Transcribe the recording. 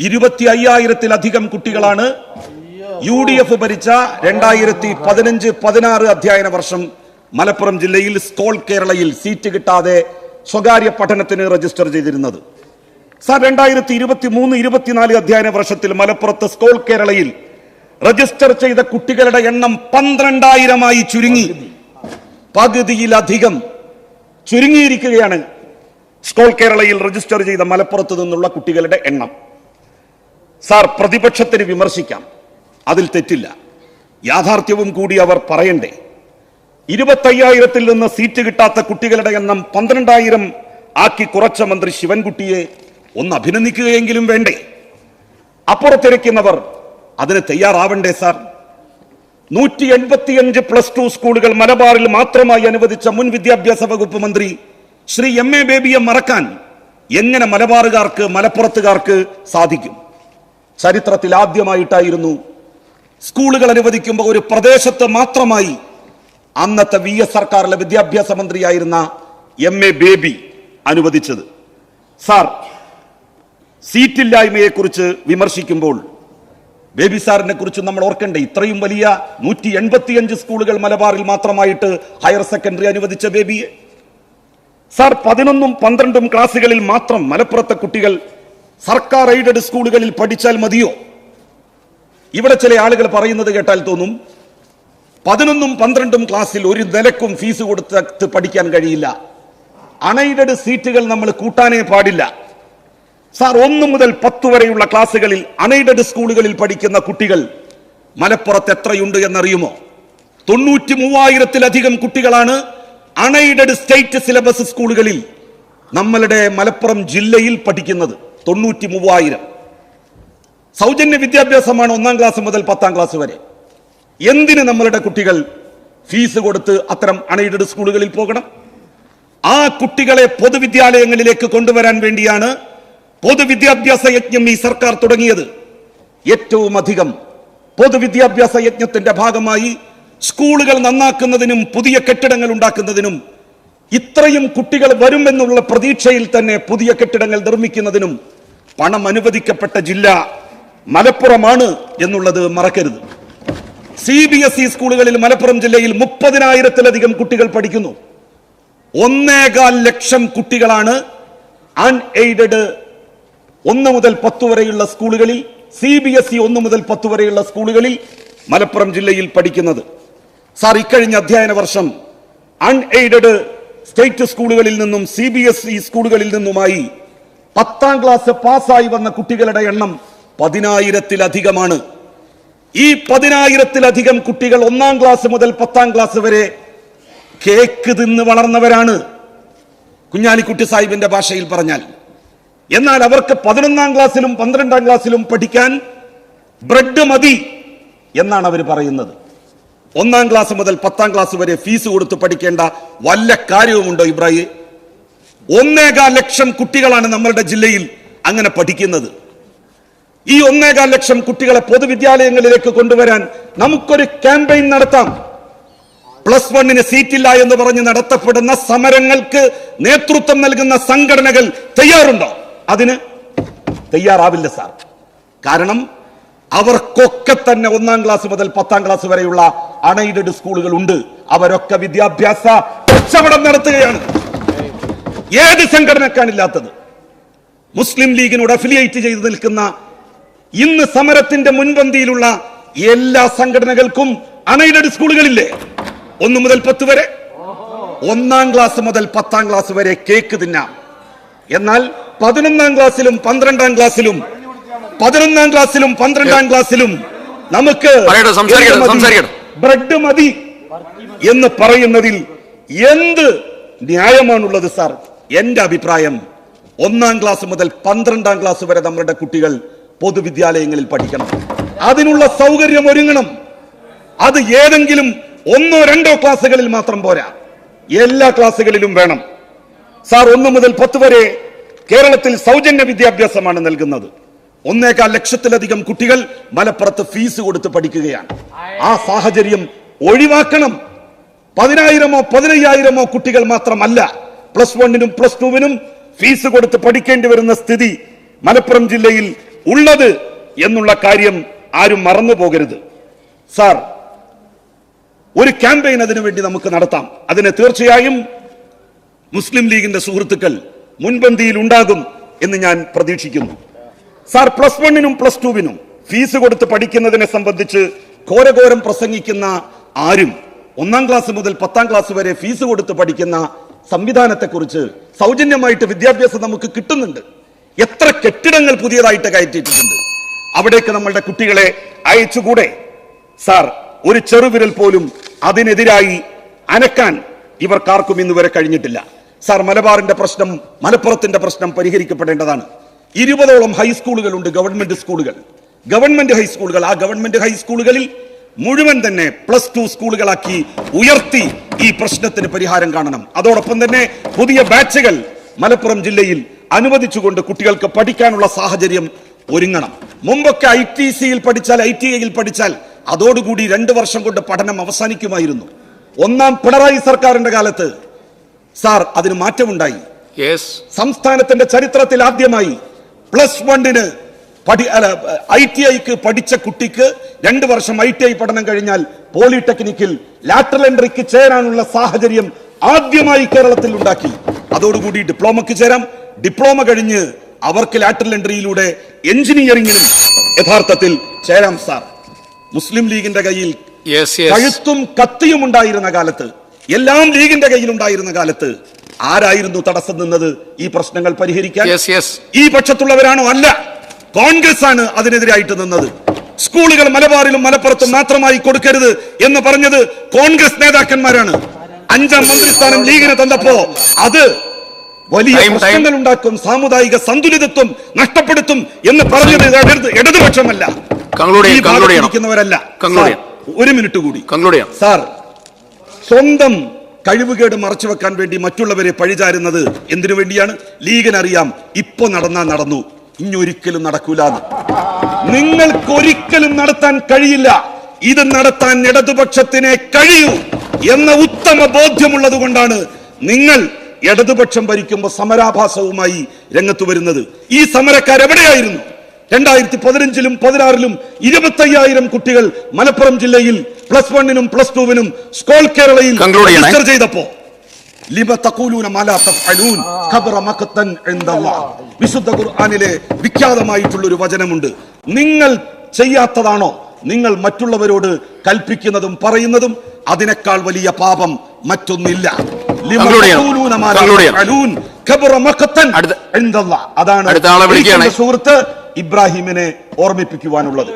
25,000-ലധികം കുട്ടികളാണ് UDF ഭരിച്ച 2015-16 അധ്യയന വർഷം മലപ്പുറം ജില്ലയിൽ സ്കോൾ കേരളയിൽ സീറ്റ് കിട്ടാതെ സ്വകാര്യ പഠനത്തിന് രജിസ്റ്റർ ചെയ്തിരുന്നത്. സാർ 2023-24 അധ്യയന വർഷത്തിൽ മലപ്പുറത്ത് സ്കോൾ കേരളയിൽ രജിസ്റ്റർ ചെയ്ത കുട്ടികളുടെ എണ്ണം 12,000-ആയി ചുരുങ്ങി. പകുതിയിലധികം ചുരുങ്ങിയിരിക്കുകയാണ് സ്കോൾ കേരളയിൽ രജിസ്റ്റർ ചെയ്ത മലപ്പുറത്ത് നിന്നുള്ള കുട്ടികളുടെ എണ്ണം. സാർ, പ്രതിപക്ഷത്തിന് വിമർശിക്കാം, അതിൽ തെറ്റില്ല. യാഥാർത്ഥ്യവും കൂടി അവർ പറയണ്ടേ. 25,000-ൽ നിന്ന് സീറ്റ് കിട്ടാത്ത കുട്ടികളുടെ എണ്ണം 12,000 ആക്കി കുറച്ച മന്ത്രി ശിവൻകുട്ടിയെ ഒന്ന് അഭിനന്ദിക്കുകയെങ്കിലും വേണ്ടേ? അപ്പുറത്തിരിക്കുന്നവർ അതിന് തയ്യാറാവണ്ടേ? സാർ, 185 +2 സ്കൂളുകൾ മലബാറിൽ മാത്രമായി അനുവദിച്ച മുൻ വിദ്യാഭ്യാസ വകുപ്പ് മന്ത്രി ശ്രീ MA ബേബിയെ മറക്കാൻ എങ്ങനെ മലബാറുകാർക്ക്, മലപ്പുറത്തുകാർക്ക് സാധിക്കും? ചരിത്രത്തിൽ ആദ്യമായിട്ടായിരുന്നു സ്കൂളുകൾ അനുവദിക്കുമ്പോൾ ഒരു പ്രദേശത്ത് മാത്രമായി അന്നത്തെ VS സർക്കാരിലെ വിദ്യാഭ്യാസ മന്ത്രിയായിരുന്ന MA ബേബി അനുവദിച്ചത്. സാർ, സീറ്റില്ലായ്മയെക്കുറിച്ച് വിമർശിക്കുമ്പോൾ ബേബി സാറിനെ കുറിച്ച് നമ്മൾ ഓർക്കണ്ടേ? ഇത്രയും വലിയ 185 സ്കൂളുകൾ മലബാറിൽ മാത്രമായിട്ട് ഹയർ സെക്കൻഡറി അനുവദിച്ച ബേബിയെ. സാർ, 11ഉം 12ഉം ക്ലാസ്സുകളിൽ മാത്രം മലപ്പുറത്തെ കുട്ടികൾ സർക്കാർ എയ്ഡഡ് സ്കൂളുകളിൽ പഠിച്ചാൽ മതിയോ? ഇവിടെ ചില ആളുകൾ പറയുന്നത് കേട്ടാൽ തോന്നും 11ഉം 12ഉം ക്ലാസ്സിൽ ഒരു നിലക്കും ഫീസ് കൊടുത്ത് പഠിക്കാൻ കഴിയില്ല. അൺഎയ്ഡഡ് സീറ്റുകൾ നമ്മൾ കൂട്ടാനേ പാടില്ല. സാർ, 1 മുതൽ 10 വരെയുള്ള ക്ലാസ്സുകളിൽ അൺഎയ്ഡഡ് സ്കൂളുകളിൽ പഠിക്കുന്ന കുട്ടികൾ മലപ്പുറത്ത് എത്രയുണ്ട് എന്നറിയുമോ? 93,000-ലധികം കുട്ടികളാണ് അൺഎയ്ഡഡ് സ്റ്റേറ്റ് സിലബസ് സ്കൂളുകളിൽ നമ്മളുടെ മലപ്പുറം ജില്ലയിൽ പഠിക്കുന്നത്. 93,000. സൗജന്യ വിദ്യാഭ്യാസമാണ് 1-ാം ക്ലാസ് മുതൽ 10-ാം ക്ലാസ് വരെ. എന്തിന് നമ്മളുടെ കുട്ടികൾ ഫീസ് കൊടുത്ത് അത്തരം അൺഎയ്ഡഡ് സ്കൂളുകളിൽ പോകണം? ആ കുട്ടികളെ പൊതുവിദ്യാലയങ്ങളിലേക്ക് കൊണ്ടുവരാൻ വേണ്ടിയാണ് പൊതുവിദ്യാഭ്യാസ യജ്ഞം ഈ സർക്കാർ തുടങ്ങിയത്. ഏറ്റവും അധികം പൊതുവിദ്യാഭ്യാസ യജ്ഞത്തിന്റെ ഭാഗമായി സ്കൂളുകൾ നന്നാക്കുന്നതിനും പുതിയ കെട്ടിടങ്ങൾ ഉണ്ടാക്കുന്നതിനും ഇത്രയും കുട്ടികൾ വരുമെന്നുള്ള പ്രതീക്ഷയിൽ തന്നെ പുതിയ കെട്ടിടങ്ങൾ നിർമ്മിക്കുന്നതിനും പണം അനുവദിക്കപ്പെട്ട ജില്ല മലപ്പുറമാണ് എന്നുള്ളത് മറക്കരുത്. CBSE സ്കൂളുകളിൽ മലപ്പുറം ജില്ലയിൽ 30,000-ലധികം കുട്ടികൾ പഠിക്കുന്നു. 1.25 ലക്ഷം കുട്ടികളാണ് അൺഎയ്ഡഡ് 1 മുതൽ 10 വരെയുള്ള സ്കൂളുകളിൽ, CBSE 1 മുതൽ 10 വരെയുള്ള സ്കൂളുകളിൽ മലപ്പുറം ജില്ലയിൽ പഠിക്കുന്നത്. സാർ, ഇക്കഴിഞ്ഞ അധ്യയന വർഷം അൺഎയ്ഡഡ് സ്റ്റേറ്റ് സ്കൂളുകളിൽ നിന്നും CBSE സ്കൂളുകളിൽ നിന്നുമായി 10-ാം ക്ലാസ് പാസ്സായി വന്ന കുട്ടികളുടെ എണ്ണം 10,000-ലധികമാണ്. ഈ 10,000-ലധികം കുട്ടികൾ 1-ാം ക്ലാസ് മുതൽ 10-ാം ക്ലാസ് വരെ കേക്ക് തിന്ന് വളർന്നവരാണ്, കുഞ്ഞാലിക്കുട്ടി സാഹിബിന്റെ ഭാഷയിൽ പറഞ്ഞാൽ. എന്നാൽ അവർക്ക് 11-ാം ക്ലാസ്സിലും 12-ാം ക്ലാസ്സിലും പഠിക്കാൻ ബ്രെഡ് മതി എന്നാണ് അവർ പറയുന്നത്. 1-ാം ക്ലാസ് മുതൽ 10-ാം ക്ലാസ് വരെ ഫീസ് കൊടുത്ത് പഠിക്കേണ്ട വല്ല കാര്യവുമുണ്ടോ ഇബ്രാഹിം? 1.25 ലക്ഷം കുട്ടികളാണ് നമ്മളുടെ ജില്ലയിൽ അങ്ങനെ പഠിക്കുന്നത്. ഈ 1.25 ലക്ഷം കുട്ടികളെ പൊതുവിദ്യാലയങ്ങളിലേക്ക് കൊണ്ടുവരാൻ നമുക്കൊരു ക്യാമ്പയിൻ നടത്താം. +1-ന് സീറ്റില്ല എന്ന് പറഞ്ഞ് നടത്തപ്പെടുന്ന സമരങ്ങൾക്ക് നേതൃത്വം നൽകുന്ന സംഘടനകൾ തയ്യാറുണ്ടോ? അതിന് തയ്യാറാവില്ല സാർ. കാരണം അവർക്കൊക്കെ തന്നെ 1-ാം ക്ലാസ് മുതൽ 10-ാം ക്ലാസ് വരെയുള്ള അൺഎയ്ഡഡ് സ്കൂളുകൾ ഉണ്ട്. അവരൊക്കെ വിദ്യാഭ്യാസ കച്ചവടം നടത്തുകയാണ്. ഏത് സംഘടനക്കാണില്ലാത്തത്? മുസ്ലിം ലീഗിനോട് അഫിലിയേറ്റ് ചെയ്ത് നിൽക്കുന്ന ഇന്ന് സമരത്തിന്റെ മുൻപന്തിയിലുള്ള എല്ലാ സംഘടനകൾക്കും അൺഎയ്ഡഡ് സ്കൂളുകളില്ലേ? 1 മുതൽ 10 വരെ. 1-ാം ക്ലാസ് മുതൽ 10-ാം ക്ലാസ് വരെ കേക്ക് തിന്നാം. എന്നാൽ 11-ാം ക്ലാസ്സിലും 12-ാം ക്ലാസ്സിലും 11-ാം ക്ലാസ്സിലും 12-ാം ക്ലാസ്സിലും നമുക്ക് ബ്രെഡ് മതി എന്ന് പറയുന്നതിൽ എന്ത് ന്യായമാണുള്ളത് സാർ? എന്റെ അഭിപ്രായം, 1-ാം ക്ലാസ് മുതൽ 12-ാം ക്ലാസ് വരെ നമ്മുടെ കുട്ടികൾ പൊതുവിദ്യാലയങ്ങളിൽ പഠിക്കണം. അതിനുള്ള സൗകര്യം ഒരുങ്ങണം. അത് ഏതെങ്കിലും 1-2 ക്ലാസ്സുകളിൽ മാത്രം പോരാ, എല്ലാ ക്ലാസ്സുകളിലും വേണം. സാർ, 1 മുതൽ 10 വരെ കേരളത്തിൽ സൗജന്യ വിദ്യാഭ്യാസമാണ് നൽകുന്നത്. 1.25 ലക്ഷത്തിലധികം കുട്ടികൾ മലപ്പുറത്ത് ഫീസ് കൊടുത്ത് പഠിക്കുകയാണ്. ആ സാഹചര്യം ഒഴിവാക്കണം. 10,000-ഓ 15,000-ഓ കുട്ടികൾ മാത്രമല്ല +1-നും +2-നും ഫീസ് കൊടുത്ത് പഠിക്കേണ്ടി വരുന്ന സ്ഥിതി മലപ്പുറം ജില്ലയിൽ ഉള്ളത് എന്നുള്ള കാര്യം ആരും മറന്നു പോകരുത്. സാർ, ഒരു ക്യാമ്പയിൻ അതിനുവേണ്ടി നമുക്ക് നടത്താം. അതിന് തീർച്ചയായും മുസ്ലിം ലീഗിന്റെ സുഹൃത്തുക്കൾ മുൻപന്തിയിൽ ഉണ്ടാകും എന്ന് ഞാൻ പ്രതീക്ഷിക്കുന്നു. സാർ, +1-നും +2-നും ഫീസ് കൊടുത്ത് പഠിക്കുന്നതിനെ സംബന്ധിച്ച് ഘോരഘോരം പ്രസംഗിക്കുന്ന ആരും 1-ാം ക്ലാസ് മുതൽ 10-ാം ക്ലാസ് വരെ ഫീസ് കൊടുത്ത് പഠിക്കുന്ന സംവിധാനത്തെക്കുറിച്ച്, സൗജന്യമായിട്ട് വിദ്യാഭ്യാസം നമുക്ക് കിട്ടുന്നുണ്ട്, എത്ര കെട്ടിടങ്ങൾ പുതിയതായിട്ട് കയറ്റിയിട്ടുണ്ട്, അവിടേക്ക് നമ്മളുടെ കുട്ടികളെ അയച്ചുകൂടെ? സാർ, ഒരു ചെറുവിരൽ പോലും അതിനെതിരായി അനക്കാൻ ഇവർക്കാർക്കും ഇന്നുവരെ കഴിഞ്ഞിട്ടില്ല. സാർ, മലബാറിന്റെ പ്രശ്നം, മലപ്പുറത്തിന്റെ പ്രശ്നം പരിഹരിക്കപ്പെടേണ്ടതാണ്. 20ഓളം ഹൈസ്കൂളുകളുണ്ട്, ഗവൺമെന്റ് സ്കൂളുകൾ, ഗവൺമെന്റ് ഹൈസ്കൂളുകൾ. ആ ഗവൺമെന്റ് ഹൈസ്കൂളുകളിൽ മുഴുവൻ തന്നെ +2 സ്കൂളുകളാക്കി ഉയർത്തി ഈ പ്രശ്നത്തിന് പരിഹാരം കാണണം. അതോടൊപ്പം തന്നെ പുതിയ ബാച്ചുകൾ മലപ്പുറം ജില്ലയിൽ അനുവദിച്ചുകൊണ്ട് കുട്ടികൾക്ക് പഠിക്കാനുള്ള സാഹചര്യം ഒരുങ്ങണം. മുമ്പൊക്കെ ITCയിൽ പഠിച്ചാൽ, ITIയിൽ പഠിച്ചാൽ അതോടുകൂടി 2 വർഷം കൊണ്ട് പഠനം അവസാനിക്കുമായിരുന്നു. 1-ാം പിണറായി സർക്കാരിന്റെ കാലത്ത് സാർ അതിന് മാറ്റമുണ്ടായി. സംസ്ഥാനത്തിന്റെ ചരിത്രത്തിൽ ആദ്യമായി +1-ന് ITIക്ക് പഠിച്ച കുട്ടിക്ക് 2 വർഷം ITI പഠനം കഴിഞ്ഞാൽ പോളിടെക്നിക്കിൽ ലാറ്ററൽ എൻട്രിക്ക് ചേരാനുള്ള സാഹചര്യം ആദ്യമായി കേരളത്തിൽ ഉണ്ടാക്കി. അതോടുകൂടി ഡിപ്ലോമയ്ക്ക് ചേരാം. ഡിപ്ലോമ കഴിഞ്ഞ് അവർക്ക് ലാറ്ററൽ എൻട്രിയിലൂടെ എഞ്ചിനീയറിംഗിനും യഥാർത്ഥത്തിൽ ചേരാം. സാർ, മുസ്ലിം ലീഗിന്റെ കയ്യിൽ കഴുത്തും കത്തിയും ഉണ്ടായിരുന്ന കാലത്ത്, എല്ലാം ലീഗിന്റെ കയ്യിൽ ഉണ്ടായിരുന്ന കാലത്ത് ആരായിരുന്നു തടസ്സം നിന്നത് ഈ പ്രശ്നങ്ങൾ പരിഹരിക്കാൻ? ഈ പക്ഷത്തുള്ളവരാണോ? അല്ല, കോൺഗ്രസ് ആണ് അതിനെതിരായിട്ട് നിന്നത്. സ്കൂളുകൾ മലബാറിലും മലപ്പുറത്തും മാത്രമായി കൊടുക്കരുത് എന്ന് പറഞ്ഞത് കോൺഗ്രസ് നേതാക്കന്മാരാണ്. 5-ാം മന്ത്രിസ്ഥാനം ലീഗിന് തന്നപ്പോ അത് വലിയ പ്രശ്നങ്ങൾ ഉണ്ടാക്കും, സാമുദായിക സന്തുലിതത്വം നഷ്ടപ്പെടുത്തും എന്ന് പറഞ്ഞത് ഇടതുപക്ഷമല്ല, ഇരിക്കുന്നവരല്ല. 1 മിനിറ്റ് കൂടി സാർ. സ്വന്തം കഴിവുകേട് മറച്ചു വെക്കാൻ വേണ്ടി മറ്റുള്ളവരെ പഴിചാരുന്നത് എന്തിനു വേണ്ടിയാണ്? ലീഗിനറിയാം ഇപ്പൊ നടന്നു, ഇനിയൊരിക്കലും നടക്കൂലെന്ന്. നിങ്ങൾക്കൊരിക്കലും നടത്താൻ കഴിയില്ല. ഇത് നടത്താൻ ഇടതുപക്ഷത്തിനെ കഴിയൂ എന്ന ഉത്തമ ബോധ്യമുള്ളത് കൊണ്ടാണ് നിങ്ങൾ ഇടതുപക്ഷം ഭരിക്കുമ്പോൾ സമരാഭാസവുമായി രംഗത്ത് വരുന്നത്. ഈ സമരക്കാരെവിടെയായിരുന്നു? 2015-ലും 2016-ലും 25,000 കുട്ടികൾ മലപ്പുറം ജില്ലയിൽ +1-നും +2-നും സ്കോൾ കേരളയിൽ രജിസ്റ്റർ ചെയ്തപ്പോ വിശുദ്ധ ഖുർആനിലെ വിഖ്യാതമായിട്ടുള്ളൊരു വചനമുണ്ട്. നിങ്ങൾ ചെയ്യാത്തതാണോ നിങ്ങൾ മറ്റുള്ളവരോട് കൽപ്പിക്കുന്നതും പറയുന്നതും? അതിനേക്കാൾ വലിയ പാപം മറ്റൊന്നില്ല. അതാണ് സുഹൃത്ത് ഇബ്രാഹിമിനെ ഓർമ്മിപ്പിക്കുവാനുള്ളത്.